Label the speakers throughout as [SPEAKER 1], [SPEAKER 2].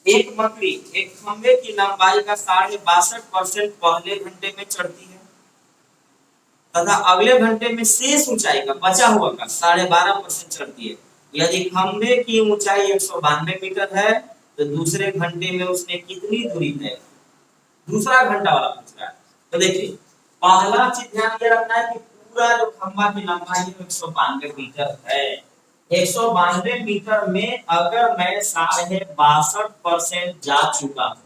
[SPEAKER 1] एक मकड़ी एक खंभे की लंबाई का 62.5% पहले घंटे में चढ़ती है तथा अगले घंटे में शेष ऊंचाई का बचा हुआ का 12.5% चढ़ती है। यदि खंभे की ऊंचाई 192 मीटर है तो दूसरे घंटे में उसने कितनी दूरी तय की? दूसरा घंटा वाला पूछ रहा है। तो देखिए पहला चीज ध्यान ये रखना है कि पूरा जो खंभा की लंबाई है 192 मीटर है। 192 मीटर में अगर मैं 62.5% जा चुका हूं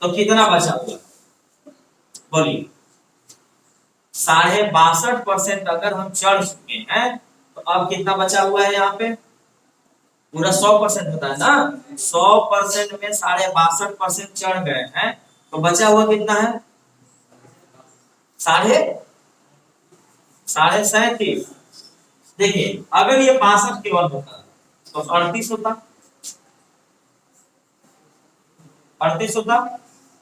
[SPEAKER 1] तो कितना बचा हुआ? बोलिए 62.5% अगर हम चढ़ चुके हैं तो अब कितना बचा हुआ है? यहाँ पे पूरा 100% होता है ना, 100% में 62.5% चढ़ गए हैं तो बचा हुआ कितना है? साढ़े 37। देखिए अगर ये 62 केवल होता तो 38 होता, 38 होता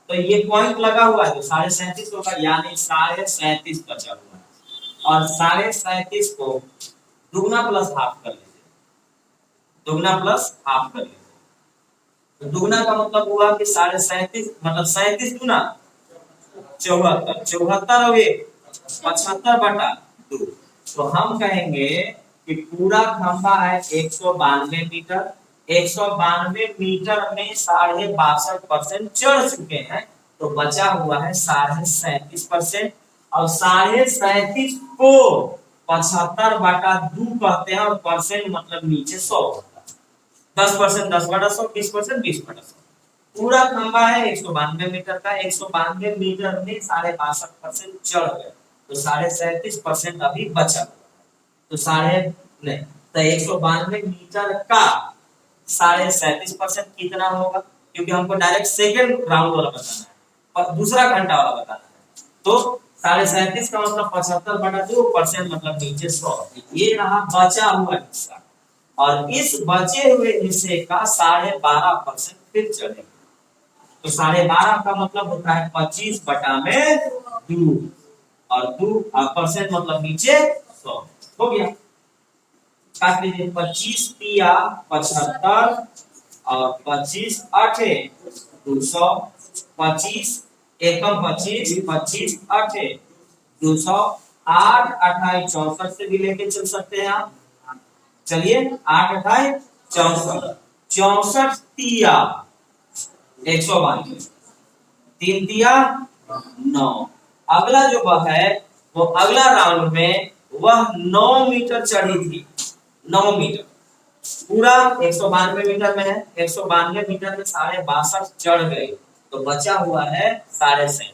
[SPEAKER 1] तो ये पॉइंट लगा हुआ है तो 37.5 होगा, यानी 37.5 बचा हुआ है। और 37.5 को दुगना प्लस हाफ कर लीजिए, दुगना प्लस हाफ कर लीजिए तो दुगना का मतलब हुआ कि 37.5 मतलब 37 गुना 74, 74 हो गए 75/2। तो हम कहेंगे कि पूरा खंभा है 192 मीटर, 192 मीटर में 62.5% चढ़ चुके हैं तो बचा हुआ है 37.5%। और 37.5 को 75/2 कहते हैं और परसेंट मतलब नीचे 100 होता है। 10% 10/100, 20% 20/100। पूरा खंभा है 192 मीटर का, 192 मीटर में 62.5% चढ़ गए तो 37.5% अभी बचा हुआ। तो नहीं तो 192 मीटर का 37.5% कितना होगा? क्योंकि हमको डायरेक्ट सेकंड राउंड वाला बताना है और दूसरा घंटा वाला बताना है। तो 37.5 का मतलब 75/2% मतलब नीचे 100। ये रहा बचा हुआ हिस्सा और इस बचे हुए हिस्से का 12.5% फिर चढ़ेगा। तो 12.5 का मतलब होता है 25/2 और 2% मतलब नीचे 100 हो गया। काट लीजिए 25 तिया 75 और 25 8 200, 25 एकम 25 25 8 200, 8 28 64 से भी लेके चल सकते हैं आप। चलिए 8 28 64, 64 तिया 192, 3 तिया 9। अगला जो वह है वो अगला राउंड में वह 9 मीटर चढ़ी थी, 9 मीटर पूरा 192 मीटर में है, 192 मीटर में 62.5 चढ़ गए तो बचा हुआ है 37.5।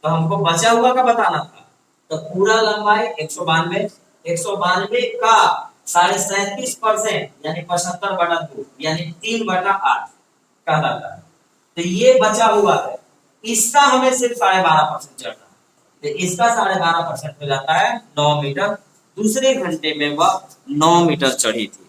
[SPEAKER 1] तो हमको बचा हुआ का बताना था तो पूरा लंबाई 192, 192 का 37.5% यानी 75/2 यानी 3/8 कहलाता है। तो ये बचा हुआ है, इसका हमें सिर्फ 12.5% चढ़ना है तो इसका 12.5% हो जाता है 9 मीटर। दूसरे घंटे में वह 9 मीटर चढ़ी थी।